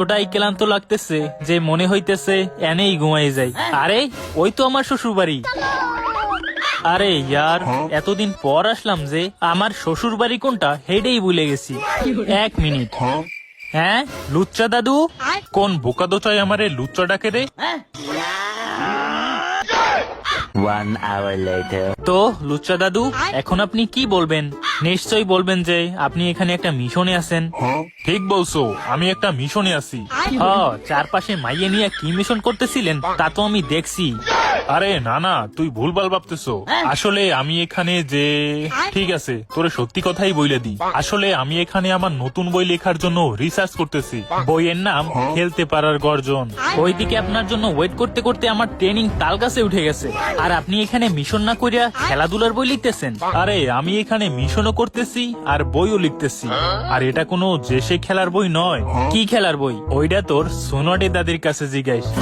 ওটাই ক্লান্ত লাগতেছে যে মনে হইতেছে এনেই ঘুমাই যাই। আরে ওই তো আমার শ্বশুর বাড়ি। আরে ইয়ার, এতদিন পর আসলাম যে আমার শ্বশুর বাড়ি কোনটা হেডেই ভুলে গেছি। 1 মিনিট। হ্যাঁ লুচ্চা দাদু? কোন বোকা দোচাই আমারে লুচ্চা ডাকে রে? 1 hour later. তো লুচ্চা দাদু, এখন আপনি কি বলবেন? নিশ্চয়ই বলবেন যে আপনি এখানে একটা মিশনে আছেন। ঠিক বলছো, আমি একটা মিশনে আছি। চারপাশে মাইয়ে নিয়ে কি মিশন করতেছিলেন তা তো আমি দেখছি। আরে না না, তুই ভুলভাল ভাবতেছো। আসলে আমি এখানে যে ঠিক আছে, তোরে সত্যি কথাই বইলে দি। আসলে আমি এখানে আমার নতুন বই লেখার জন্য রিসার্চ করতেছি। বইয়ের নাম খেলতে পারার গর্জন। ওইদিকে আপনার জন্য ওয়েট করতে করতে আমার ট্রেনিং তাল গাছে উঠে গেছে, আর আপনি এখানে মিশন না করিয়া খেলাধুলার বই লিখতেছেন। আরে আমি এখানে মিশনও করতেছি আর বইও লিখতেছি। আর এটা কোনো যে সে খেলার বই নয়। কি খেলার বই? ওইটা তোর সোনাডে দাদির কাছে জিজ্ঞাসা।